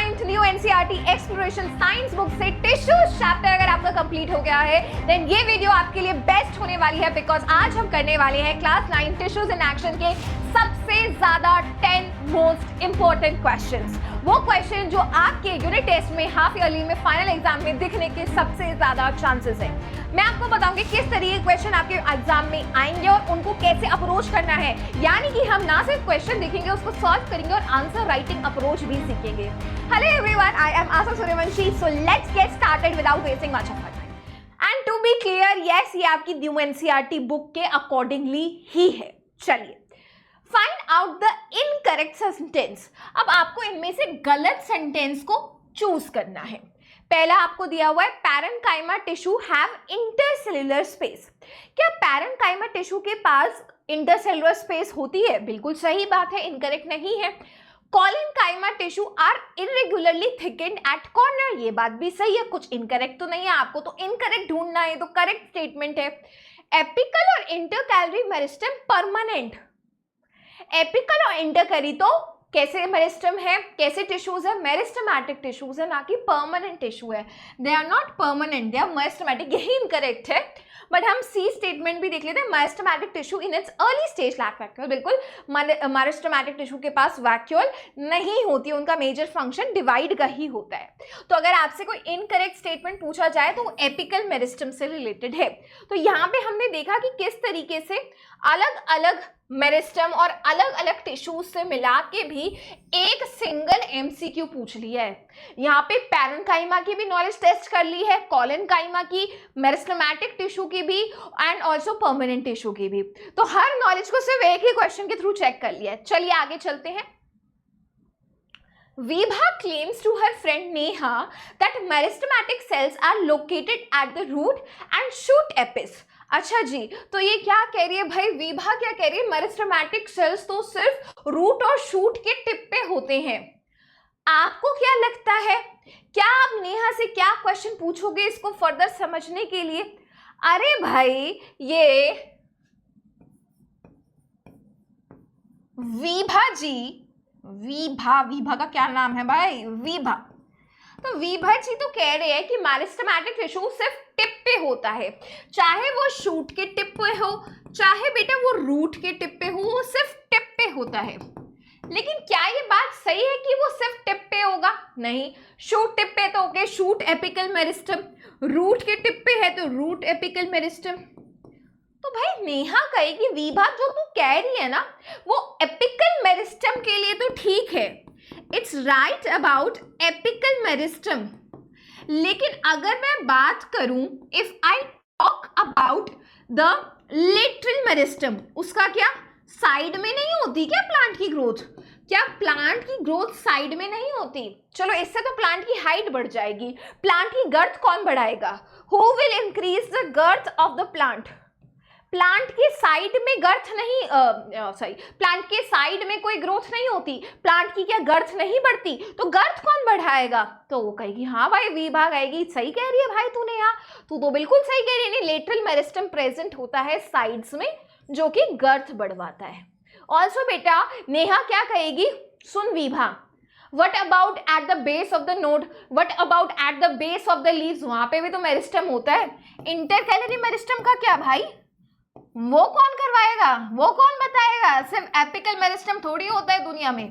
9th new NCERT exploration science book से tissues chapter अगर आपका कंप्लीट हो गया है देन ये वीडियो आपके लिए बेस्ट होने वाली है, बिकॉज आज हम करने वाले हैं क्लास 9 टिश्यूज इन एक्शन के सबसे ज्यादा 10 मोस्ट इंपॉर्टेंट क्वेश्चंस। वो क्वेश्चन जो आपके यूनिट टेस्ट में, हाफ ईयरली में, फाइनल एग्जाम में दिखने के सबसे ज्यादा चांसेस है। मैं आपको बताऊंगी किस तरीके के क्वेश्चन आपके एग्जाम में आएंगे और उनको कैसे अप्रोच करना है। यानी कि हम ना सिर्फ क्वेश्चन देखेंगे, उसको सॉल्व करेंगे और आंसर राइटिंग अप्रोच भी सीखेंगे। Hello everyone, I am Asha Suryavanshi, so let's get started without wasting much of time. And to be clear, yes, ये आपकी न्यू एनसीईआरटी बुक के अकॉर्डिंगली ही है। चलिए, find out the incorrect sentence. अब आपको इनमें से गलत सेंटेंस को चूज करना है। पहला आपको दिया हुआ है parenchyma tissue have intercellular space. क्या पैरेन्काइमा टिश्यू के पास इंटरसेल्युलर स्पेस होती है? बिल्कुल सही बात है, इनकरेक्ट नहीं है। Collenchyma tissue are irregularly thickened at corner, ये बात भी सही है, कुछ इनकरेक्ट तो नहीं है। आपको तो इनकरेक्ट ढूंढना है, तो करेक्ट स्टेटमेंट है। एपिकल और इंटरकैलरी मेरिस्टेम परमानेंट। एपिकल और इंटरकैलरी तो कैसे मेरिस्टम है, कैसे टिश्यूज है? मेरिस्टमैटिक टिश्यूज है, ना कि परमानेंट टिश्यू है। They are not permanent, they are meristematic. यही इनकरेक्ट है। बट हम सी स्टेटमेंट भी देख लेते हैं। Meristematic tissue in its early stage lack vacuole. बिल्कुल, मेरिस्टमैटिक टिश्यू के पास वैक्यूल नहीं होती, उनका मेजर फंक्शन डिवाइड का ही होता है। तो अगर आपसे कोई इनकरेक्ट स्टेटमेंट पूछा जाए तो वो एपिकल मेरिस्टम से रिलेटेड है। तो यहाँ पे हमने देखा कि किस तरीके से अलग अलग मेरिस्टम और अलग अलग टिश्यूज से मिला के भी एक सिंगल एमसीक्यू पूछ लिया है। यहाँ पे पैरेन्काइमा की भी नॉलेज टेस्ट कर ली है, कॉलिनकाइमा की, मेरिस्टमैटिक टिश्यू की भी, एंड ऑल्सो परमानेंट टिश्यू की भी। तो हर नॉलेज को सिर्फ एक ही क्वेश्चन के थ्रू चेक कर लिया है। चलिए आगे चलते हैं। Vibha claims to her friend Neha that meristematic cells are located at the root and shoot apice. अच्छा जी, तो ये क्या कह रही है भाई? विभा क्या कह रही है? मेरिस्टमैटिक सेल्स तो सिर्फ रूट और शूट के टिप पे होते हैं। आपको क्या लगता है, क्या आप नेहा से क्या क्वेश्चन पूछोगे इसको फर्दर समझने के लिए? अरे भाई, ये विभा जी, विभा का क्या नाम है भाई? विभा। तो विभा जी तो कह रहे हैं कि मेरिस्टमैटिक टिश्यू सिर्फ टिप पे होता है, चाहे वो शूट के टिप पे हो, चाहे बेटा वो रूट के टिप पे हो, वो सिर्फ टिप पे होता है। लेकिन क्या ये बात सही है कि वो सिर्फ टिप पे होगा? नहीं, शूट टिप पे तो okay, shoot apical meristem, root के टिप पे है तो रूट एपिकल मेरिस्टम। तो भाई नेहा कहेगी विभा जो तू कह रही है ना वो एपिकल मेरिस्टम के लिए तो ठीक है, it's right about apical meristem. लेकिन अगर मैं बात करूं, if I talk about the lateral meristem, उसका क्या साइड में नहीं होती क्या प्लांट की ग्रोथ? क्या प्लांट की ग्रोथ साइड में नहीं होती? चलो, इससे तो प्लांट की हाइट बढ़ जाएगी। प्लांट की गर्थ कौन बढ़ाएगा? Who will increase the girth of the plant? Plant के साइड में गर्थ नहीं, प्लांट के साइड में कोई ग्रोथ नहीं होती, प्लांट की क्या गर्थ नहीं बढ़ती? तो गर्थ कौन बढ़ाएगा? तो वो कहेगी हाँ भाई, विभा कहेगी सही कह रही है भाई तूने, यहाँ तू तो बिल्कुल सही कह रही है। लेटरल मेरिस्टम प्रेजेंट होता है साइड्स में, जो कि गर्थ बढ़वाता है। ऑल्सो बेटा नेहा क्या कहेगी, सुन Vibha, what about at the base of the node, what about at the base of the leaves, वहां पे भी तो मेरिस्टम होता है। इंटरकैलरी मेरिस्टम का क्या भाई? वो कौन करवाएगा, वो कौन बताएगा? सिर्फ एपिकल मेरिस्टम थोड़ी होता है दुनिया में।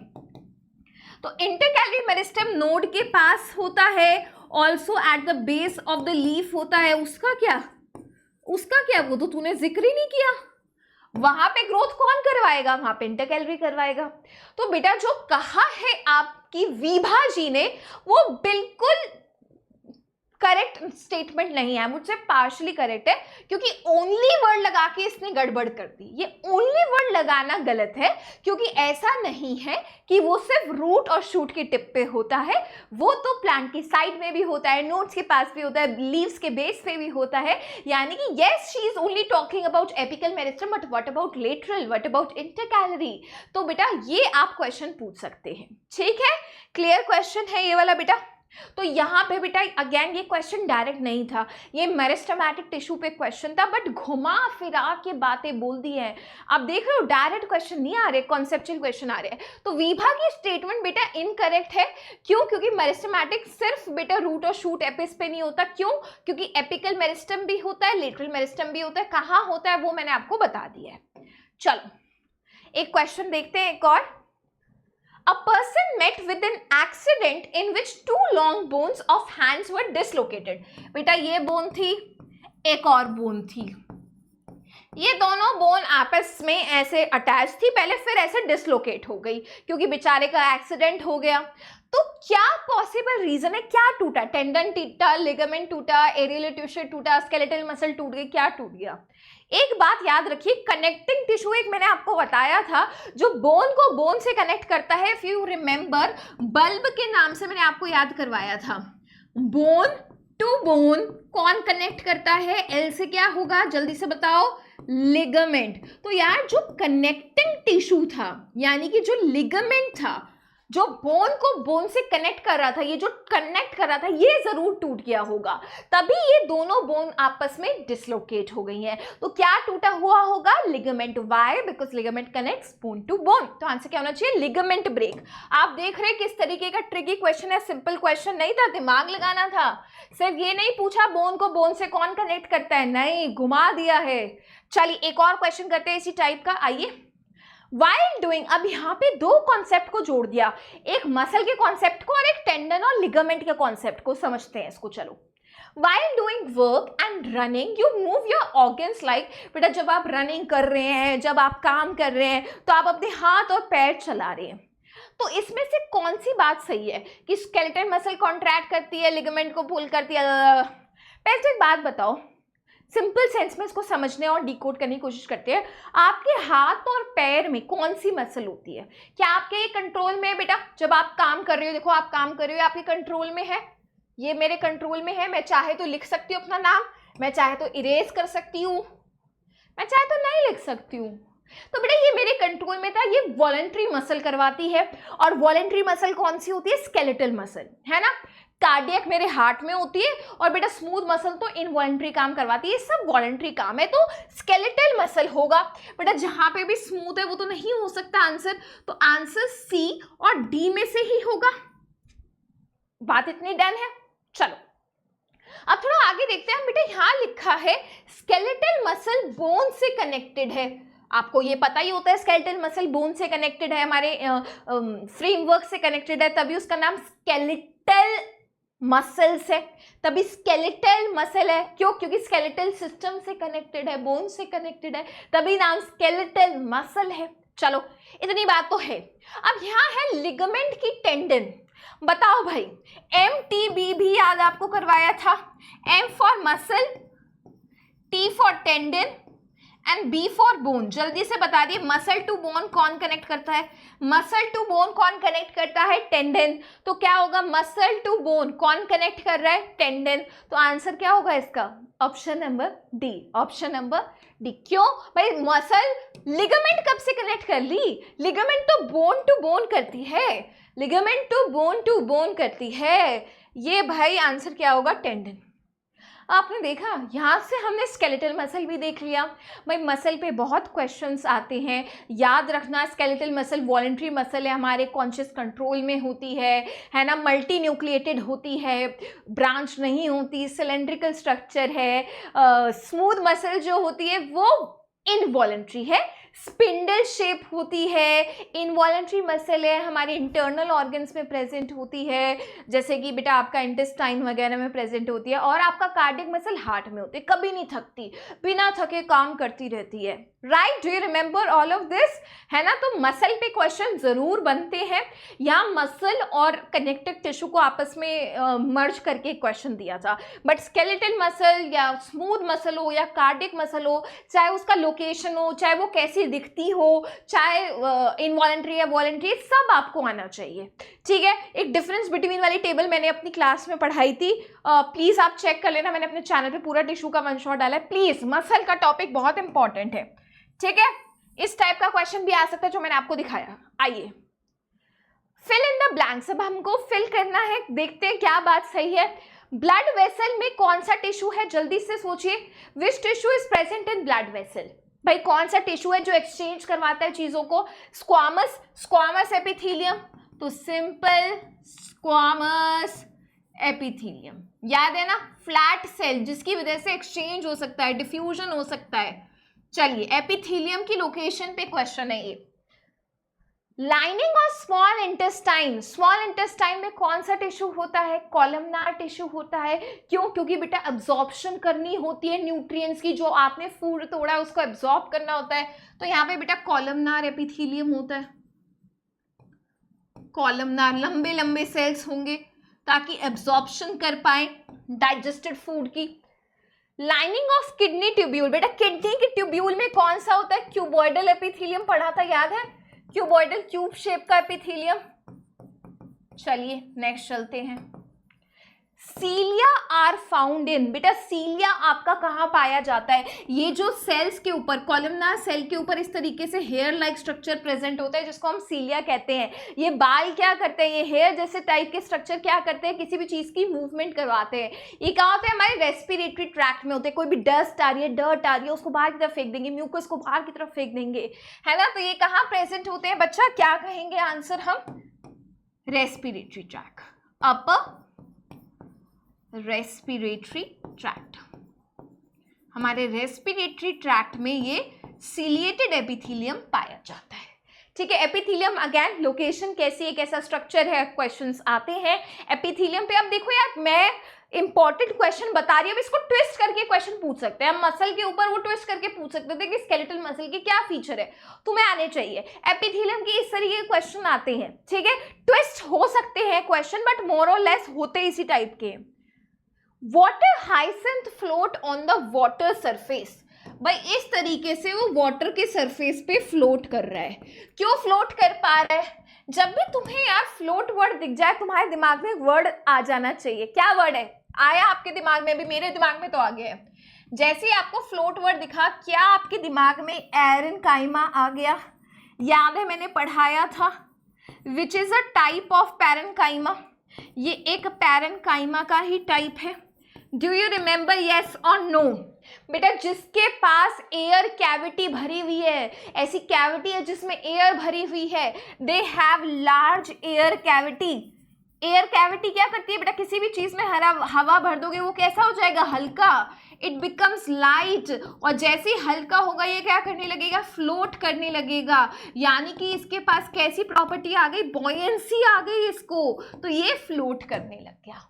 तो इंटरकैलरी मेरिस्टम नोड के पास होता है, also eight the base of the leaf होता है। उसका क्या, उसका क्या? वो तो तूने जिक्र ही नहीं किया। वहां पे ग्रोथ कौन करवाएगा? वहां पे इंटरकैलरी करवाएगा। तो बेटा जो कहा है आपकी विभा जी ने वो बिल्कुल करेक्ट स्टेटमेंट नहीं है, मुझसे पार्शली करेक्ट है, क्योंकि ओनली वर्ड लगा के इसने गड़बड़ कर दी। ये ओनली वर्ड लगाना गलत है, क्योंकि ऐसा नहीं है कि वो सिर्फ रूट और शूट के टिप पे होता है, वो तो प्लांट की साइड में भी होता है, नोट्स के पास भी होता है, लीव्स के बेस पे भी होता है। यानी कि yes, she is only talking about apical meristem, but what about lateral, what about intercalary? तो बेटा ये आप क्वेश्चन पूछ सकते हैं, ठीक है? क्लियर क्वेश्चन है ये वाला बेटा। तो यहाँ पे बेटा अगेन ये क्वेश्चन डायरेक्ट नहीं था, ये मेरिस्टेमेटिक टिश्यू पे क्वेश्चन था, बट घुमा फिरा के बातें बोल दी है। आप देख रहे हो डायरेक्ट क्वेश्चन नहीं आ रहे, कॉन्सेप्चुअल क्वेश्चन आ रहे हैं। तो वीभा की स्टेटमेंट बेटा इनकरेक्ट है। क्यों? क्योंकि मेरिस्टेमेटिक सिर्फ बेटा रूट और शूट एपिस पे नहीं होता। क्यों? क्योंकि एपिकल मेरिस्टम भी होता है, लेटरल मेरिस्टम भी होता है। कहाँ होता है वो मैंने आपको बता दिया है। चलो एक क्वेश्चन देखते हैं एक और। A person met with an accident in which two long bones of hands were dislocated. बेटा ये बोन थी, एक और बोन थी, ये दोनों बोन आपस में ऐसे अटैच थी पहले, फिर ऐसे डिसलोकेट हो गई क्योंकि बेचारे का एक्सीडेंट हो गया। तो क्या पॉसिबल रीजन है? क्या टूटा? टेंडन टूटा, लिगामेंट टूटा, एरियल टिश्यू टूटा, स्केलेटल मसल टूट गई, क्या टूट गया? एक बात याद रखिए, कनेक्टिंग टिश्यू एक मैंने आपको बताया था जो बोन को बोन से कनेक्ट करता है। इफ यू रिमेंबर, बल्ब के नाम से मैंने आपको याद करवाया था। बोन टू बोन कौन कनेक्ट करता है? एल से क्या होगा जल्दी से बताओ? लिगामेंट। तो यार जो कनेक्टिंग टिश्यू था, यानी कि जो लिगामेंट था, जो बोन को बोन से कनेक्ट कर रहा था, ये जो कनेक्ट कर रहा था, ये जरूर टूट गया होगा, तभी ये दोनों बोन आपस में डिसलोकेट हो गई हैं। तो क्या टूटा हुआ होगा? Ligament. Why? Because ligament connects bone to bone. तो आंसर क्या होना चाहिए? Ligament break. आप देख रहे हैं किस तरीके का ट्रिकी क्वेश्चन है, सिंपल क्वेश्चन नहीं था, दिमाग लगाना था। सिर्फ ये नहीं पूछा बोन को बोन से कौन कनेक्ट करता है, नहीं, घुमा दिया है। चलिए एक और क्वेश्चन करते हैं इसी टाइप का। आइए, While doing, अब यहाँ पे दो कॉन्सेप्ट को जोड़ दिया, एक मसल के कॉन्सेप्ट को और एक टेंडन और लिगामेंट के कॉन्सेप्ट को। समझते हैं इसको। चलो, While doing work and running, you move your organs like, बेटा जब आप रनिंग कर रहे हैं, जब आप काम कर रहे हैं, तो आप अपने हाथ और पैर चला रहे हैं। तो इसमें से कौन सी बात सही है कि स्केलेटल मसल कॉन्ट्रैक्ट करती है, लिगामेंट को पुल करती है? पहले तो एक बात बताओ, सिंपल सेंस में इसको समझने और डिकोड करने की कोशिश करते हैं। आपके हाथ और पैर में कौन सी मसल होती है? क्या आपके कंट्रोल में है बेटा? जब आप काम कर रहे हो, देखो आप काम कर रहे हो, आपके कंट्रोल में है, ये मेरे कंट्रोल में है। मैं चाहे तो लिख सकती हूँ अपना नाम, मैं चाहे तो इरेज कर सकती हूँ, मैं चाहे तो नहीं लिख सकती हूँ। तो बेटा ये मेरे कंट्रोल में था, ये वॉलंटरी मसल करवाती है। और वॉलंटरी मसल कौन सी होती है? स्केलेटल मसल, है ना। कार्डियक मेरे हार्ट में होती है, और बेटा स्मूथ मसल तो इनवॉलंटरी काम करवाती है। ये सब वॉलंटरी काम है, तो स्केलेटल मसल होगा। बेटा जहां पे भी स्मूथ है वो तो नहीं हो सकता आंसर, तो आंसर सी और डी में से ही होगा। बात इतनी डन है। चलो अब थोड़ा आगे देखते हैं। बेटा यहाँ लिखा है स्केलेटल मसल बोन से कनेक्टेड है। आपको ये पता ही होता है स्केलेटल मसल बोन से कनेक्टेड है, हमारे फ्रेमवर्क से कनेक्टेड है, तभी उसका नाम स्केलेटल मसल्स है, तभी स्केलेटल मसल है। क्यों? क्योंकि स्केलेटल सिस्टम से कनेक्टेड है, बोन से कनेक्टेड है, तभी नाम स्केलेटल मसल है। चलो इतनी बात तो है। अब यहाँ है लिगामेंट की टेंडन। बताओ भाई, MTB भी याद आपको करवाया था। M for muscle, T for tendon and B for bone. जल्दी से बता दिए, मसल टू बोन कौन कनेक्ट करता है? मसल टू बोन कौन कनेक्ट करता है? टेंडन। तो क्या होगा? मसल टू बोन कौन कनेक्ट कर रहा है? टेंडन। तो आंसर क्या होगा इसका? Option number D. Option number D. क्यों भाई? मसल लिगामेंट कब से कनेक्ट कर ली? लिगामेंट तो बोन टू बोन करती है, लिगामेंट टू बोन करती है। ये भाई आंसर क्या होगा? टेंडन। आपने देखा, यहाँ से हमने स्केलेटल मसल भी देख लिया। भाई मसल पे बहुत क्वेश्चंस आते हैं, याद रखना स्केलेटल मसल वॉलंटरी मसल है, हमारे कॉन्शियस कंट्रोल में होती है ना, मल्टी न्यूक्लिएटेड होती है, ब्रांच नहीं होती, सिलेंड्रिकल स्ट्रक्चर है। स्मूथ मसल जो होती है वो इनवॉलंटरी है, स्पिंडल शेप होती है। इनवॉलंटरी मसल है, हमारे इंटरनल ऑर्गन्स में प्रेजेंट होती है, जैसे कि बेटा आपका इंटेस्टाइन वगैरह में प्रेजेंट होती है। और आपका कार्डियक मसल हार्ट में होती है, कभी नहीं थकती, बिना थके काम करती रहती है। Right, do you remember all of this? है ना। तो मसल पे क्वेश्चन जरूर बनते हैं। यहाँ मसल और कनेक्टिव टिश्यू को आपस में मर्ज करके क्वेश्चन दिया था, बट स्केलेटल मसल या स्मूथ मसल हो या कार्डियक मसल हो, चाहे उसका लोकेशन हो, चाहे वो कैसी दिखती हो, चाहे इनवॉलंटरी या वॉलंटरी, सब आपको आना चाहिए। ठीक है। एक डिफरेंस बिटवीन वाली टेबल मैंने अपनी क्लास में पढ़ाई थी, प्लीज आप चेक कर लेना, मैंने अपने चैनल पे पूरा टिश्यू का वन शॉट डाला है। प्लीज, मसल का टॉपिक बहुत इंपॉर्टेंट है। ठीक है। इस टाइप का क्वेश्चन भी आ सकता है जो मैंने आपको दिखाया। आइए, फिल इन द ब्लैंक्स, अब हमको फिल करना है, देखते हैं क्या बात सही है। ब्लड वेसल में कौन सा टिश्यू है, जल्दी से सोचिए, which tissue is present in blood vessel. भाई कौन सा टिश्यू है जो एक्सचेंज करवाता है चीजों को, स्क्वामस, स्क्वामस एपिथेलियम, तो सिंपल स्क्वामस एपिथेलियम, याद है ना, फ्लैट सेल जिसकी वजह से एक्सचेंज हो सकता है, डिफ्यूजन हो सकता है। चलिए एपिथेलियम की लोकेशन पे क्वेश्चन है ये। Lining of small intestine, small intestine में कौन सा टिश्यू होता है, कॉलमनार टिश्यू होता है। क्यों, क्योंकि बेटा एब्जॉर्प्शन करनी होती है न्यूट्रिएंट्स की, जो आपने फूड तोड़ा है उसको एब्जॉर्ब करना होता है, तो यहाँ पे बेटा कॉलमनार एपिथेलियम होता है। कॉलमनार लंबे लंबे सेल्स होंगे ताकि एब्जॉर्प्शन कर पाए डाइजेस्टेड फूड की। लाइनिंग ऑफ किडनी ट्यूब्यूल, बेटा किडनी के ट्यूब्यूल में कौन सा होता है, क्यूबॉइडल एपिथेलियम पढ़ा था, याद है, क्यूबॉइडल ट्यूब शेप का एपिथेलियम। चलिए नेक्स्ट चलते हैं। सीलिया आर फाउंड इन, बेटा सीलिया आपका कहाँ पाया जाता है, ये जो सेल्स के ऊपर, कॉलमनार सेल के ऊपर इस तरीके से हेयर लाइक स्ट्रक्चर प्रेजेंट होता है जिसको हम सीलिया कहते हैं। ये बाल क्या करते हैं, ये हेयर जैसे टाइप के स्ट्रक्चर क्या करते हैं, किसी भी चीज की मूवमेंट करवाते हैं। ये कहाँ होते हैं, हमारे रेस्पिरेटरी ट्रैक्ट में होते हैं। कोई भी डस्ट आ रही है, डर्ट आ रही है, उसको बाहर की तरफ फेंक देंगे, म्यूकस को बाहर की तरफ फेंक देंगे, है ना। तो ये कहाँ प्रेजेंट होते हैं बच्चा, क्या कहेंगे आंसर हम, respiratory tract, upper respiratory tract. हमारे रेस्पिरेटरी ट्रैक्ट में ये सीलिएटेड एपिथेलियम पाया जाता है। ठीक है, एपिथेलियम अगेन लोकेशन कैसी है, कैसा स्ट्रक्चर है, क्वेश्चंस आते हैं एपिथेलियम पे। अब देखो यार, मैं इंपॉर्टेंट क्वेश्चन बता रही हूँ, इसको ट्विस्ट करके क्वेश्चन पूछ सकते हैं। हम मसल के ऊपर वो ट्विस्ट करके पूछ सकते थे कि स्केलेटल मसल के क्या फीचर है, तुम्हें आने चाहिए। एपिथेलियम के इस तरीके के क्वेश्चन आते हैं, ठीक है, ट्विस्ट हो सकते हैं क्वेश्चन, बट मोर और लेस होते इसी टाइप के। Water hyacinth float on the water surface, भाई इस तरीके से वो वाटर के सरफेस पे फ्लोट कर रहा है। क्यों फ्लोट कर पा रहा है, जब भी तुम्हें यार फ्लोट वर्ड दिख जाए तुम्हारे दिमाग में एक वर्ड आ जाना चाहिए। क्या वर्ड है, आया आपके दिमाग में, भी मेरे दिमाग में तो आ गया है। जैसे ही आपको फ्लोट वर्ड दिखा, क्या आपके दिमाग में एरेनकाइमा आ गया, याद है मैंने पढ़ाया था, which is a type of parenchyma, ये एक पैरेनकाइमा का ही टाइप है। डू यू रिमेंबर, येस और नो, बेटा जिसके पास एयर कैविटी भरी हुई है, ऐसी कैविटी है जिसमें एयर भरी हुई है, they have large air cavity. Air cavity क्या करती है बेटा, किसी भी चीज में हवा भर दोगे वो कैसा हो जाएगा, हल्का, इट बिकम्स लाइट, और जैसे ही हल्का होगा ये क्या करने लगेगा, फ्लोट करने लगेगा। यानी कि इसके पास कैसी प्रॉपर्टी आ गई, बॉयंसी आ गई इसको, तो ये फ्लोट करने लग गया।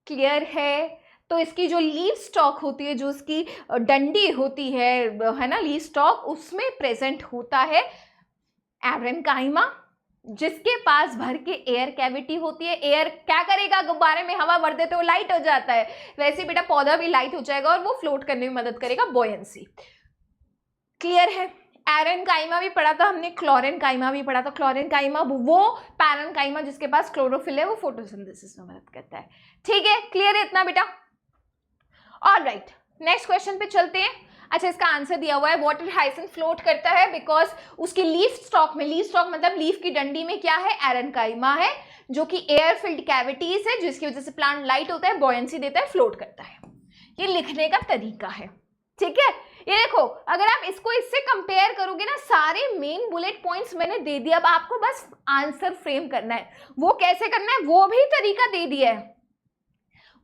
क्लियर है। तो इसकी जो लीव स्टॉक होती है, जो इसकी डंडी होती है ना, लीव स्टॉक, उसमें प्रेजेंट होता है एरेनकाइमा, जिसके पास भर के एयर कैविटी होती है। एयर क्या करेगा, गुब्बारे में हवा भर देते हो लाइट हो जाता है, वैसे बेटा पौधा भी लाइट हो जाएगा और वो फ्लोट करने में मदद करेगा, बॉयंसी। क्लियर है। एरेनकाइमा भी पढ़ा था हमने, क्लोरेनकाइमा भी पढ़ा था। क्लोरेनकाइमा वो पैरेनकाइमा जिसके पास क्लोरोफिल है, वो फोटोसिंथेसिस में मदद करता है। ठीक है, क्लियर है इतना बेटा। ऑलराइट, नेक्स्ट क्वेश्चन पे चलते हैं। अच्छा, इसका आंसर दिया हुआ है, वाटर हाइसेंथ फ्लोट करता है बिकॉज उसकी लीफ स्टॉक में, लीफ स्टॉक मतलब लीफ की डंडी में क्या है, एरेनकाइमा है, जो कि एयर फिल्ड कैविटीज है, जिसकी वजह से प्लांट लाइट होता है, बॉयंसी देता है, फ्लोट करता है। ये लिखने का तरीका है, ठीक है। ये देखो, अगर आप इसको इससे कंपेयर करोगे ना, सारे मेन बुलेट पॉइंट्स मैंने दे दिया, अब आपको बस आंसर फ्रेम करना है। वो कैसे करना है, वो भी तरीका दे दिया है,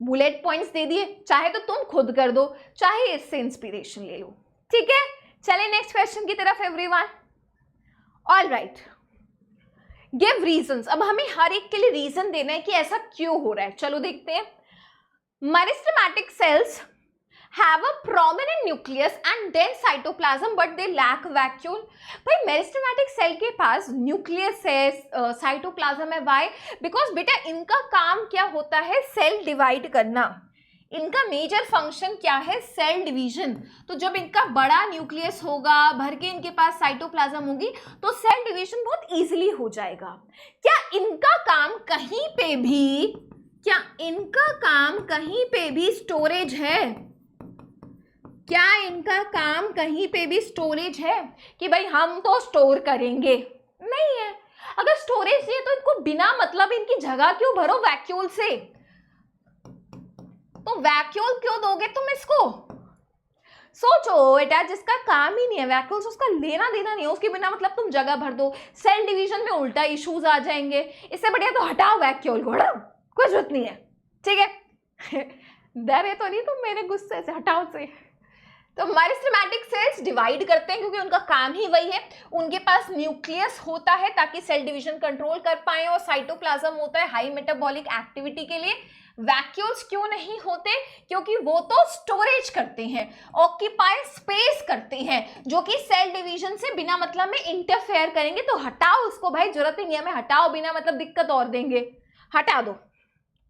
बुलेट पॉइंट्स दे दिए, चाहे तो तुम खुद कर दो, चाहे इससे इंस्पिरेशन ले लो, ठीक है। चले नेक्स्ट क्वेश्चन की तरफ एवरीवन। Alright, give reasons. अब हमें हर एक के लिए रीजन देना है कि ऐसा क्यों हो रहा है। चलो देखते हैं। Meristematic cells have a prominent nucleus and then cytoplasm but they lack vacuole। भाई मेरिस्टेमेटिक सेल के पास न्यूक्लियस है, साइटोप्लाज्म है, वाई, बिकॉज बेटा इनका काम क्या होता है, सेल डिवाइड करना। इनका मेजर फंक्शन क्या है, सेल डिवीजन। तो जब इनका बड़ा न्यूक्लियस होगा, भर के इनके पास साइटोप्लाज्म होगी, तो सेल डिवीजन बहुत इजीली हो जाएगा। क्या इनका काम कहीं पे भी, क्या इनका काम कहीं पे भी स्टोरेज है, क्या इनका काम कहीं पे भी स्टोरेज है कि भाई हम तो स्टोर करेंगे, नहीं है। अगर स्टोरेज नहीं है तो इनको बिना मतलब इनकी जगह क्यों भरो वैक्यूल से, तो वैक्यूल क्यों दोगे तुम इसको? सोचो बेटा, जिसका काम ही नहीं है वैक्यूल्स, उसका लेना देना नहीं है, उसके बिना मतलब तुम जगह भर दो, सेल डिवीजन में उल्टा इश्यूज आ जाएंगे। इससे बढ़िया तो हटाओ वैक्यूल को, हटाओ, कोई जरूरत नहीं है, ठीक है। डरे तो नहीं तुम मेरे गुस्से से, हटाओ से। तो मेरिस्टेमेटिक सेल्स डिवाइड करते हैं क्योंकि उनका काम ही वही है, उनके पास न्यूक्लियस होता है ताकि सेल डिवीजन कंट्रोल कर पाए, और साइटोप्लाज्म होता है हाई मेटाबॉलिक एक्टिविटी के लिए। वैक्यूल्स क्यों नहीं होते? क्योंकि वो तो स्टोरेज करते हैं, ऑक्यूपाई स्पेस करते हैं, जो कि सेल डिवीजन से बिना मतलब में इंटरफेयर करेंगे। तो हटाओ उसको भाई, जरूरत ही नहीं है हमें, हटाओ, बिना मतलब दिक्कत और देंगे, हटा दो।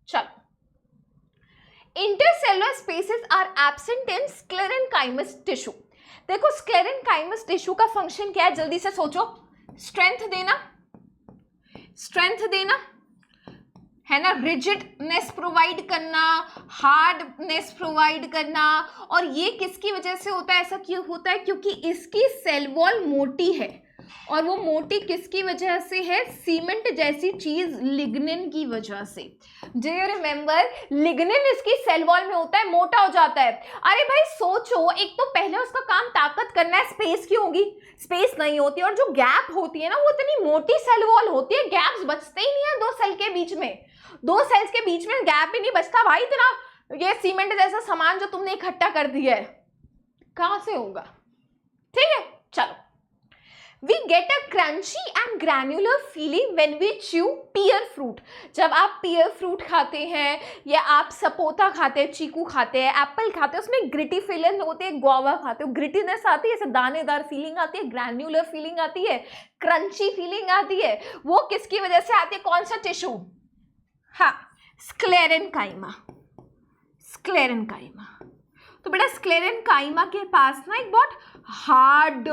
चलो, intercellular spaces are absent in sclerenchymas tissue. देखो स्क्लेरेनकाइमस टिश्यू का फंक्शन क्या है, जल्दी से सोचो। स्ट्रेंथ देना, स्ट्रेंथ देना है ना, रिजिडनेस प्रोवाइड करना, हार्डनेस प्रोवाइड करना। और ये किसकी वजह से होता है? ऐसा क्यों होता है? क्योंकि इसकी सेल वॉल मोटी है, और वो मोटी किसकी वजह से है? सीमेंट जैसी चीज लिग्निन की वजह से। Do you remember? लिग्निन इसकी सेल वॉल में होता है, मोटा हो जाता है। अरे भाई सोचो, एक तो पहले उसका काम ताकत करना है, स्पेस क्यों होगी? स्पेस नहीं होती, और जो गैप होती है ना, वो इतनी मोटी सेल वॉल होती है, गैप्स बचते ही नहीं है दो सेल के बीच में, दो सेल्स के बीच में गैप ही नहीं बचता भाई। इतना ये सीमेंट जैसा सामान जो तुमने इकट्ठा कर दिया है, कहां से होगा? ठीक है, चलो। We get a crunchy and granular feeling when we chew pear fruit. जब आप pear fruit खाते हैं, या आप सपोता खाते हैं, चीकू खाते हैं, एप्पल खाते हैं, उसमें ग्रिटी फीलिंग होती है, गुआवा खाते हो, ग्रिटीनेस आती है, ऐसे दानेदार फीलिंग आती है, ग्रैन्युलर फीलिंग आती है, क्रंची फीलिंग आती है। वो किसकी वजह से आती है? कौन सा टिश्यू? हाँ, स्क्लेरेनकाइमा। स्क्लेरेनकाइमा। तो बेटा स्क्लेरेनकाइमा के पास ना एक बहुत हार्ड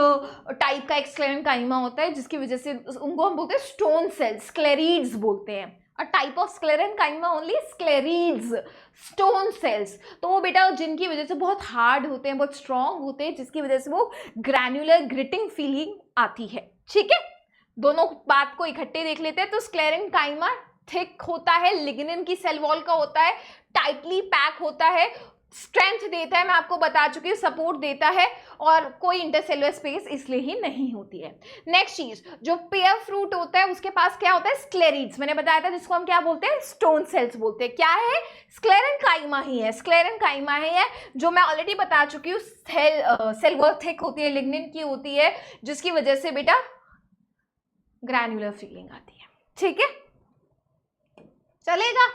टाइप का एक स्क्लेरेनकाइमा होता है, जिसकी वजह से उनको हम बोलते हैं स्टोन सेल्स, स्क्लेरीड्स बोलते हैं। A type of sclerenchyma only, sclereids, stone cells. तो वो बेटा जिनकी वजह से बहुत हार्ड होते हैं, बहुत स्ट्रॉन्ग होते हैं, जिसकी वजह से वो ग्रैन्युलर ग्रिटिंग फीलिंग आती है। ठीक है, दोनों बात को इकट्ठे देख लेते हैं। तो स्क्लेरेनकाइमा थिक होता है, लिग्निन की सेल वॉल का होता है, टाइटली पैक होता है, स्ट्रेंथ देता है, मैं आपको बता चुकी हूँ, सपोर्ट देता है, और कोई इंटरसेलुलर स्पेस इसलिए ही नहीं होती है। नेक्स्ट चीज, जो पेयर फ्रूट होता है उसके पास क्या होता है? स्क्लेरीड्स। मैंने बताया था, जिसको हम क्या बोलते हैं? स्टोन सेल्स बोलते हैं। क्या है? स्क्लेरेनकाइमा ही है, स्क्लेरेनकाइमा ही है, जो मैं ऑलरेडी बता चुकी हूँ। सेल वॉल थिक होती है, लिग्निन की होती है, जिसकी वजह से बेटा ग्रैन्युलर फीलिंग आती है। ठीक है, चलेगा?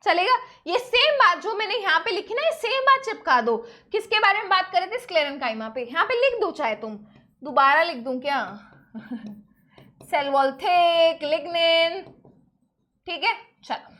चलेगा? ये सेम बात जो मैंने यहाँ पे लिखी ना, ये सेम बात चिपका दो। किसके बारे में बात कर रहे थे? स्क्लेरेनकाइमा पे। यहाँ पे लिख दो, चाहे तुम दोबारा लिख दूं क्या? Cell wall thick, lignin. ठीक है, चलो।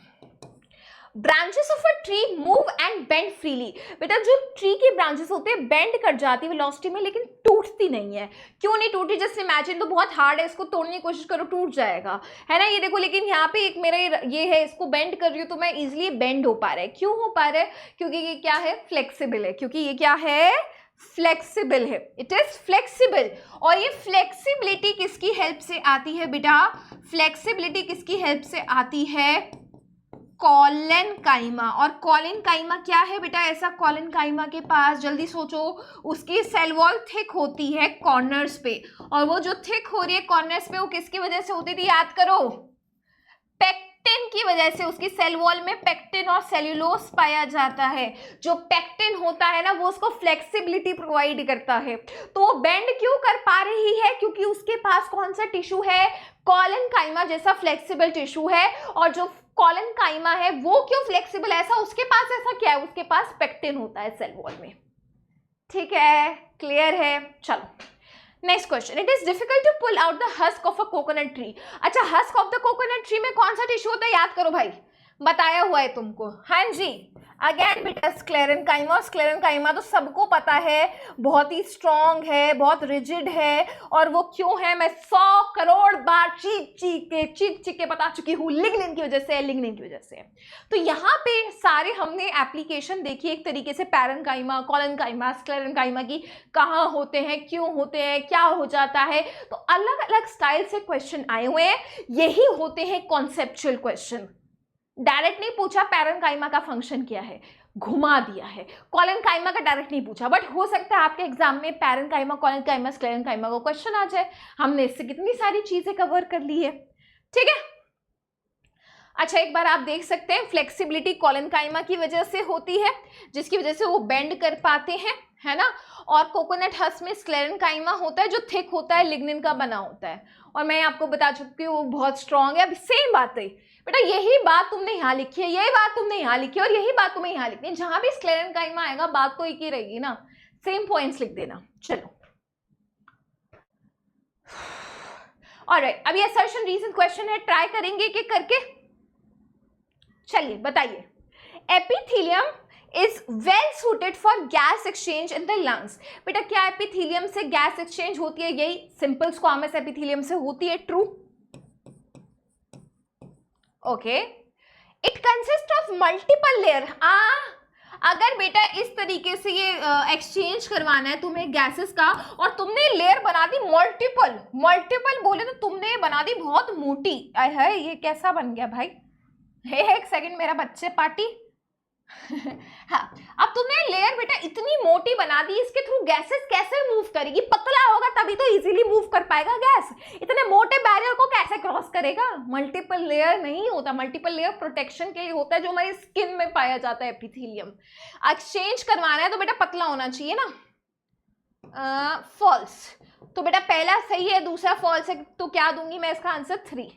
Branches of a tree move and bend freely. बेटा जो ट्री की ब्रांचेस होते हैं बेंड कर जाती है वेलोसिटी में, लेकिन टूटती नहीं है। क्यों नहीं टूटी? जस्ट इमेजिन, तो बहुत हार्ड है, इसको तोड़ने की कोशिश करो, टूट जाएगा, है ना? ये देखो, लेकिन यहाँ पे एक मेरा ये है, इसको बेंड कर रही हूँ तो मैं इजिली बेंड हो पा रहा है। क्यों हो पा रहा है? क्योंकि ये क्या है? फ्लेक्सिबल है। क्योंकि ये क्या है? फ्लेक्सिबल है, इट इज फ्लेक्सिबल। और ये फ्लेक्सिबिलिटी किसकी हेल्प से आती है बेटा? फ्लेक्सिबिलिटी किसकी हेल्प से आती है? कॉलेनकाइमा। और कॉलेनकाइमा क्या है बेटा? ऐसा कॉलेनकाइमा के पास, जल्दी सोचो, उसकी सेल वॉल थिक होती है कॉर्नर्स पे, और वो जो थिक हो रही है कॉर्नर्स पे, वो किसकी वजह से होती थी? याद करो, पेक्टिन की वजह से। उसकी सेल वॉल में पेक्टिन और सेल्यूलोज पाया जाता है। जो पेक्टिन होता है ना, वो उसको फ्लेक्सिबिलिटी प्रोवाइड करता है। तो वो बेंड क्यों कर पा रही है? क्योंकि उसके पास कौन सा टिश्यू है? कॉलेनकाइमा जैसा फ्लेक्सिबल टिश्यू है। और जो कॉलेनकाइमा है वो क्यों फ्लेक्सिबल है? ऐसा उसके पास ऐसा क्या है? उसके पास पेक्टिन होता है सेल वॉल में। ठीक है, क्लियर है? चलो next question. It is difficult to pull out the husk of a coconut tree. अच्छा, husk of the coconut tree में कौन सा टिश्यू होता है? याद करो भाई, बताया हुआ है तुमको। हाँ जी, अगेन बेटा स्क्लेरेनकाइमा, स्क्लेरेनकाइमा तो सबको पता है, बहुत ही स्ट्रॉन्ग है, बहुत रिजिड है, और वो क्यों है मैं 100 करोड़ बार चीख के बता चुकी हूँ, लिग्निन की वजह से, लिग्निन की वजह से। तो यहाँ पे सारे हमने एप्लीकेशन देखी एक तरीके से पैरेन्काइमा, कोलेनकाइमा, स्क्लेरेनकाइमा की, कहाँ होते हैं, क्यों होते हैं, क्या हो जाता है। तो अलग अलग स्टाइल से क्वेश्चन आए हुए हैं, यही होते हैं कॉन्सेप्चुअल क्वेश्चन। डायरेक्ट नहीं पूछा पैरेन्काइमा का फंक्शन क्या है, घुमा दिया है। कोलेनकाइमा का डायरेक्ट नहीं पूछा, बट हो सकता है आपके एग्जाम में पैरेन्काइमा, कोलेनकाइमा, स्क्लेरेनकाइमा का क्वेश्चन आ जाए। हमने इससे कितनी सारी चीजें कवर कर ली है, ठीक है। अच्छा, एक बार आप देख सकते हैं फ्लेक्सिबिलिटी कोलेनकाइमा की वजह से होती है, जिसकी वजह से वो बेंड कर पाते हैं, है ना। और कोकोनट हस्क में स्क्लेरेनकाइमा होता है जो थिक होता है, लिग्निन का बना होता है, और मैं आपको बता चुकी हूँ वो बहुत स्ट्रॉन्ग है। अब सेम बात है बेटा, यही बात तुमने यहाँ लिखी है, यही बात तुमने यहाँ लिखी है, और यही बात तुम्हें यहाँ लिखनी है। जहां भी स्क्लेरेनकाइमा आएगा बात तो एक ही रहेगी ना, सेम पॉइंट्स लिख देना। चलो, ऑलराइट, अभी असर्शन रीजन क्वेश्चन है, ट्राई करेंगे कि करके। चलिए बताइए, epithelium is well suited for gas exchange in the lungs. बेटा क्या एपिथेलियम से गैस एक्सचेंज होती है? यही सिंपल स्क्वामस एपिथेलियम से होती है, true. Okay, it consist of multiple layer. अगर बेटा इस तरीके से ये एक्सचेंज करवाना है तुम्हें गैसेस का, और तुमने लेयर बना दी मल्टीपल, मल्टीपल बोले तो तुमने बना दी बहुत मोटी। है ये कैसा बन गया भाई? हे एक सेकंड, मेरा बच्चे पार्टी। हाँ, अब तुमने लेयर बेटा इतनी मोटी बना दी, इसके थ्रू गैसेस कैसे मूव करेगी? पतला होगा तभी तो इजीली मूव कर पाएगा गैस, इतने मोटे बैरियर को कैसे क्रॉस करेगा? मल्टीपल लेयर नहीं होता, मल्टीपल लेयर प्रोटेक्शन के लिए होता है, जो हमारी स्किन में पाया जाता है एपिथेलियम। एक्सचेंज करवाना है तो बेटा पतला होना चाहिए ना। फॉल्स। तो बेटा पहला सही है, दूसरा फॉल्स है, तो क्या दूंगी मैं इसका आंसर? 3।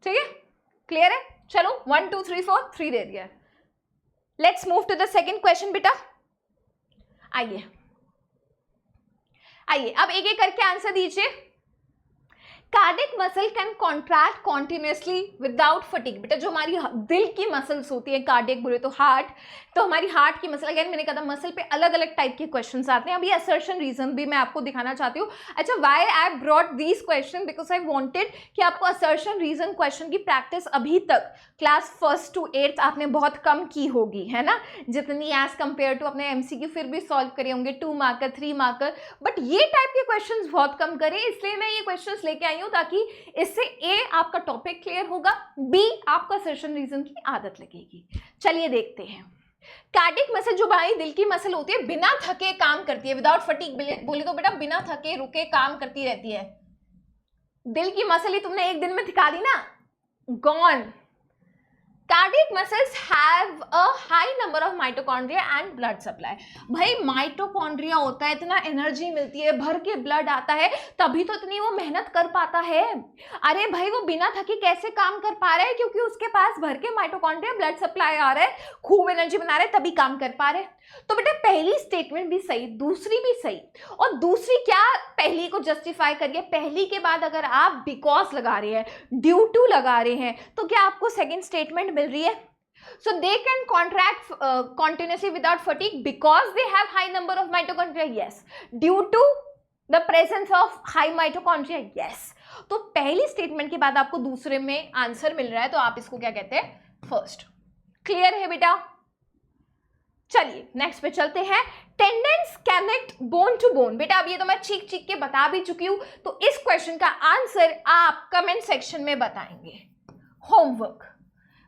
ठीक है, क्लियर है? चलो 1 2 3 4 3 दे दिया। Let's move to the second question बेटा। आइए आइए, अब एक एक करके आंसर दीजिए। Cardiac muscle can contract continuously without fatigue. बेटा जो हमारी दिल की मसल्स होती है, कार्डियक बोले तो हार्ट, तो हमारी हार्ट की मसल, अगेन मैंने कहा था मसल पे अलग अलग टाइप के क्वेश्चंस आते हैं। अभी असर्शन रीजन भी मैं आपको दिखाना चाहती हूँ। अच्छा, why I brought these question, because I wanted कि आपको असर्शन रीजन क्वेश्चन की प्रैक्टिस अभी तक क्लास 1st to 8th आपने बहुत कम की होगी, है ना, जितनी एज कंपेयर टू अपने एमसीक्यू फिर भी सॉल्व करे होंगे 2 मार्कर 3 मार्कर, बट ये टाइप के क्वेश्चंस बहुत कम करें, इसलिए मैं ये क्वेश्चंस लेके आई हूँ ताकि इससे ए आपका टॉपिक क्लियर होगा, बी आपका असर्शन रीजन की आदत लगेगी। चलिए देखते हैं। कार्डियक मसल जो भाई दिल की मसल होती है, बिना थके काम करती है, विदाउट फटीग बोले तो बेटा बिना थके रुके काम करती रहती है। दिल की मसल ही तुमने एक दिन में थका दी ना, gone. Cardiac muscles have a high number of mitochondria and blood supply। भाई माइटोकॉन्ड्रिया होता है, इतना एनर्जी मिलती है, भर के ब्लड आता है, तभी तो इतनी वो मेहनत कर पाता है। अरे भाई वो बिना थके कैसे काम कर पा रहा है? क्योंकि उसके पास भर के माइटोकॉन्ड्रिया, ब्लड सप्लाई आ रहा है, खूब एनर्जी बना रहे, तभी काम कर पा रहे। तो बेटा पहली स्टेटमेंट भी सही, दूसरी भी सही, और दूसरी क्या पहली को जस्टिफाई करिए। पहली के बाद अगर आप बिकॉज लगा रहे हैं, ड्यू टू लगा रहे हैं, तो क्या आपको सेकेंड स्टेटमेंट मिल रही है? So they can contract continuously without fatigue because they have high number of mitochondria, yes. Due to the presence of high mitochondria, yes. तो पहली स्टेटमेंट के बाद आपको दूसरे में आंसर मिल रहा है, तो आप इसको क्या कहते हैं? फर्स्ट। क्लियर है बेटा? चलिए नेक्स्ट पे चलते हैं। Tendons connect bone to bone. बेटा अब ये तो मैं चीख चीख के बता भी चुकी हूं, तो इस क्वेश्चन का आंसर आप कमेंट सेक्शन में बताएंगे। होमवर्क।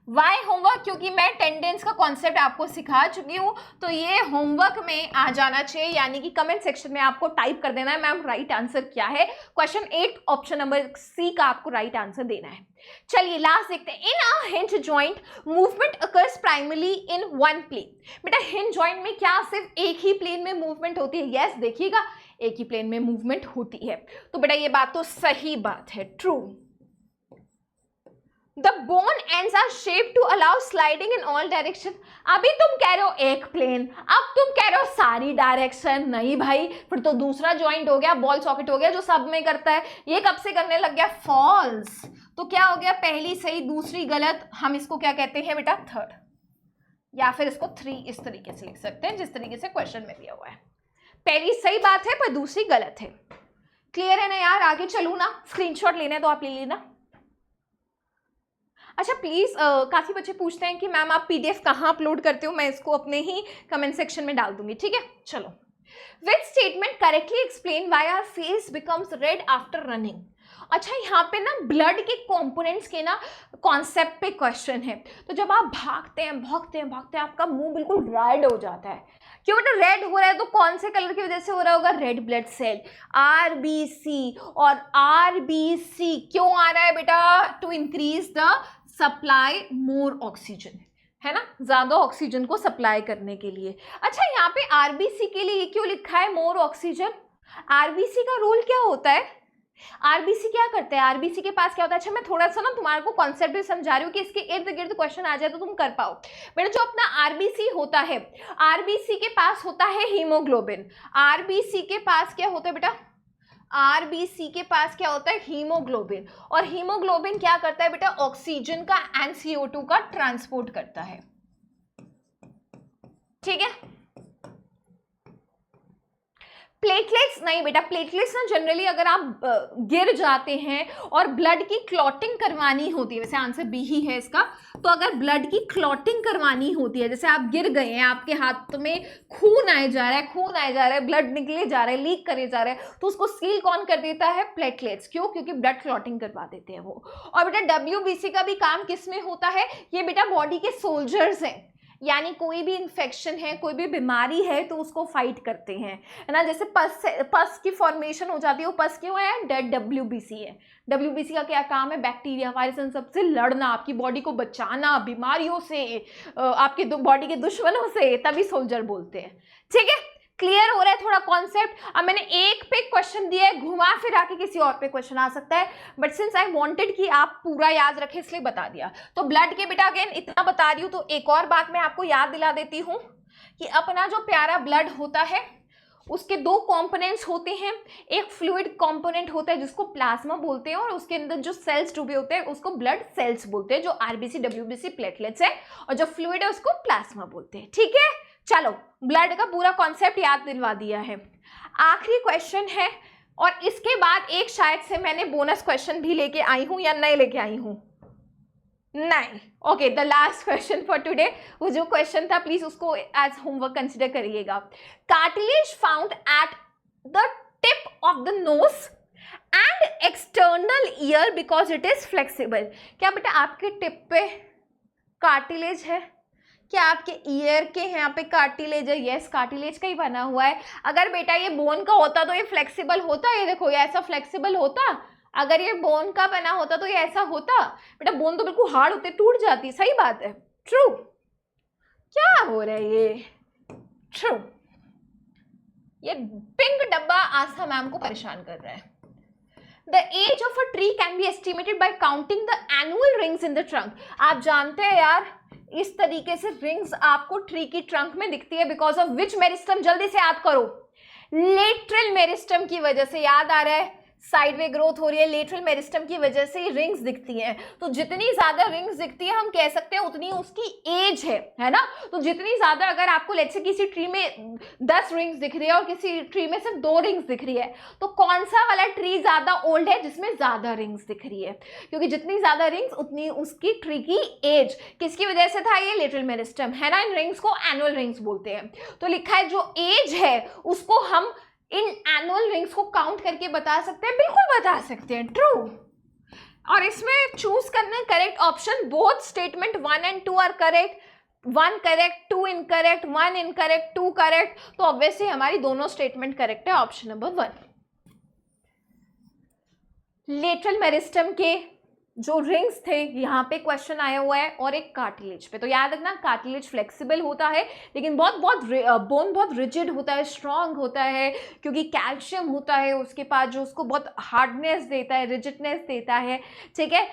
Why homework? क्योंकि मैं टेंडेंस का कॉन्सेप्ट आपको सिखा चुकी हूँ, तो ये होमवर्क में आ जाना चाहिए, यानी कि कमेंट सेक्शन में आपको टाइप कर देना है मैम राइट आंसर क्या है। क्वेश्चन 8 ऑप्शन नंबर सी का आपको राइट आंसर देना है। चलिए लास्ट देखते हैं। In a hinge joint movement occurs primarily in one plane. बेटा हिंज जॉइंट में क्या सिर्फ एक ही प्लेन में मूवमेंट होती है? यस, देखिएगा एक ही प्लेन में मूवमेंट होती है। तो बेटा ये बात तो सही बात है, true. The bone ends are shaped to allow sliding in all direction। अभी तुम कह रहे हो एक प्लेन, अब तुम कह रहे हो सारी डायरेक्शन। नहीं भाई, फिर तो दूसरा जॉइंट हो गया, बॉल सॉकेट हो गया, जो सब में करता है, ये कब से करने लग गया? फॉल्स। तो क्या हो गया, पहली सही दूसरी गलत, हम इसको क्या कहते हैं बेटा, थर्ड, या फिर इसको 3 इस तरीके से लिख सकते हैं जिस तरीके से क्वेश्चन में दिया हुआ है। पहली सही बात है पर दूसरी गलत है। क्लियर है ना यार, आगे चलू ना, स्क्रीनशॉट लेना तो आप ले लेना। अच्छा प्लीज, काफी बच्चे पूछते हैं कि मैम आप पीडीएफ कहाँ अपलोड करते हो, मैं इसको अपने ही कमेंट सेक्शन में डाल दूंगी, ठीक है। चलो, which statement correctly explain why our face becomes red after running. अच्छा, यहाँ पे ना ब्लड के कंपोनेंट्स के ना कॉन्सेप्ट पे क्वेश्चन है। तो जब आप भागते हैं भागते हैं भागते हैं, आपका मुंह बिल्कुल रेड हो जाता है। क्यों बेटा रेड हो रहा है, तो कौन से कलर की वजह से हो रहा होगा, रेड ब्लड सेल, आरबीसी। और आरबीसी क्यों आ रहा है बेटा, to increase the supply more oxygen, है ना, ज्यादा ऑक्सीजन को सप्लाई करने के लिए। अच्छा, यहाँ पे आरबीसी के लिए क्यों लिखा है मोर ऑक्सीजन, आरबीसी का रोल क्या होता है, आरबीसी क्या करते हैं, आरबीसी के पास क्या होता है। अच्छा, मैं थोड़ा सा ना तुम्हारे को कॉन्सेप्ट भी समझा रही हूँ कि इसके इर्द गिर्द क्वेश्चन आ जाए तो तुम कर पाओ। बेटा जो अपना आरबीसी होता है, आरबीसी के पास होता है हीमोग्लोबिन, आरबीसी के पास क्या होता है बेटा, आरबीसी के पास क्या होता है, हीमोग्लोबिन। और हीमोग्लोबिन क्या करता है बेटा, ऑक्सीजन का एंड CO2 का ट्रांसपोर्ट करता है, ठीक है। प्लेटलेट्स नहीं बेटा, प्लेटलेट्स ना जनरली अगर आप गिर जाते हैं और ब्लड की क्लॉटिंग करवानी होती है, वैसे आंसर बी ही है इसका, तो अगर ब्लड की क्लॉटिंग करवानी होती है, जैसे आप गिर गए हैं, आपके हाथ में खून आए जा रहा है, खून आए जा रहा है, ब्लड निकले जा रहा है, लीक करे जा रहा है, तो उसको सील कौन कर देता है, प्लेटलेट्स। क्यों, क्योंकि ब्लड क्लॉटिंग करवा देते हैं वो। और बेटा WBC का भी काम किस में होता है, ये बेटा बॉडी के सोल्जर्स हैं, यानी कोई भी इन्फेक्शन है, कोई भी बीमारी है तो उसको फाइट करते हैं, है ना। जैसे पस की फॉर्मेशन हो जाती है, वो पस क्यों है, डेड WBC है। WBC का क्या काम है, बैक्टीरिया वायरस इन सबसे लड़ना, आपकी बॉडी को बचाना बीमारियों से, आपके बॉडी के दुश्मनों से, तभी सोल्जर बोलते हैं, ठीक है। क्लियर हो रहा है थोड़ा कॉन्सेप्ट। अब मैंने एक पे क्वेश्चन दिया है, घुमा फिरा के किसी और पे क्वेश्चन आ सकता है, बट सिंस आई वांटेड कि आप पूरा याद रखें इसलिए बता दिया। तो ब्लड के बेटा अगेन इतना बता रही हूँ, तो एक और बात मैं आपको याद दिला देती हूँ कि अपना जो प्यारा ब्लड होता है उसके 2 कंपोनेंट्स होते हैं। एक फ्लूइड कंपोनेंट होता है जिसको प्लाज्मा बोलते हैं, और उसके अंदर जो सेल्स डूबे होते हैं उसको ब्लड सेल्स बोलते हैं, जो आरबीसी WBC प्लेटलेट्स है, और जो फ्लूइड है उसको प्लाज्मा बोलते हैं, ठीक है। चलो, ब्लड का पूरा कॉन्सेप्ट याद दिलवा दिया है। आखिरी क्वेश्चन है, और इसके बाद एक शायद से मैंने बोनस क्वेश्चन भी लेके आई हूं या नहीं लेके आई हूं, नहीं, okay, the last question for today. वो जो क्वेश्चन था प्लीज उसको एज होमवर्क कंसिडर करिएगा। Cartilage found at the tip of the nose and external ear because it is flexible. क्या बेटा आपके टिप पे कार्टिलेज है, क्या आपके ईयर के यहाँ पे कार्टिलेज है, यस कार्टिलेज का ही बना हुआ है। अगर बेटा ये बोन का होता तो ये फ्लेक्सिबल होता, ये देखो ये ऐसा फ्लेक्सिबल होता, अगर ये बोन का बना होता तो ये ऐसा होता। बेटा बोन तो बिल्कुल हार्ड होते, टूट जाती, सही बात है, ट्रू। क्या हो रहा है ये, ट्रू। ये पिंक डब्बा आस्था मैम को परेशान कर रहा है। The age of a tree can be estimated by counting the annual rings in the trunk. आप जानते हैं यार, इस तरीके से रिंग्स आपको ट्री की ट्रंक में दिखती है, बिकॉज ऑफ विच मेरिस्टम, जल्दी से याद करो, लेटरल मेरिस्टम की वजह से। याद आ रहा है, साइड में ग्रोथ हो रही है, लेटरल मेरिस्टम की वजह से रिंग्स दिखती हैं। तो जितनी ज्यादा रिंग्स दिखती है हम कह सकते हैं उतनी उसकी एज है ना। तो जितनी ज्यादा, अगर आपको लेट्स से किसी ट्री में 10 रिंग्स दिख रही है और किसी ट्री में सिर्फ 2 रिंग्स दिख रही है, तो कौन सा वाला ट्री ज्यादा ओल्ड है, जिसमें ज्यादा रिंग्स दिख रही है, क्योंकि जितनी ज्यादा रिंग्स उतनी उसकी ट्री की एज। किसकी वजह से था, ये लेटरल मेरिस्टम है ना। इन रिंग्स को एनुअल रिंग्स बोलते हैं। तो लिखा है जो एज है उसको हम इन एनुअल रिंग्स को काउंट करके बता सकते हैं, बिल्कुल बता सकते हैं, ट्रू। और इसमें चूज करना correct option, both statement 1 and 2 are correct, 1 correct 2 incorrect, 1 incorrect 2 correct, तो ऑब्वियसली हमारी दोनों स्टेटमेंट करेक्ट है, ऑप्शन नंबर 1। लेटरल मेरिस्टम के जो रिंग्स थे यहाँ पे क्वेश्चन आया हुआ है, और एक कार्टिलेज पे। तो याद रखना कार्टिलेज फ्लेक्सिबल होता है, लेकिन बोन बहुत रिजिड होता है, स्ट्रॉन्ग होता है, क्योंकि कैल्शियम होता है उसके पास जो उसको बहुत हार्डनेस देता है, रिजिडनेस देता है, ठीक है।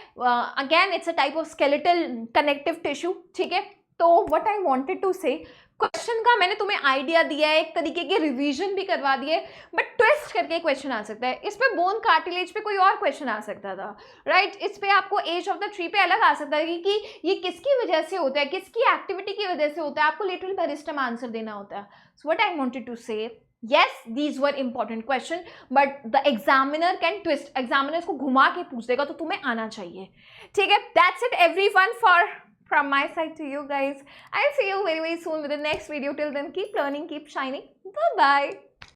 Again it's a type of skeletal connective tissue, ठीक है। तो व्हाट आई वांटेड टू से, क्वेश्चन का मैंने तुम्हें आइडिया दिया है, एक तरीके के रिवीजन भी करवा दिए, बट ट्विस्ट करके क्वेश्चन आ सकता है। इस पे बोन कार्टिलेज पे कोई और क्वेश्चन आ सकता था, राइट? इस पे आपको एज ऑफ द ट्री पे अलग आ सकता है कि ये किसकी वजह से होता है, किसकी एक्टिविटी की वजह से होता है। आपको लिटरली मेरिस्टेम आंसर देना होता है। So what I wanted to say, yes these were important question but the examiner can twist, examiner इसको घुमा के पूछ देगा, तो तुम्हें आना चाहिए, ठीक है? that's it everyone for from my side to you guys. I'll see you very soon with the next video. Till then, keep learning, keep shining. Bye bye.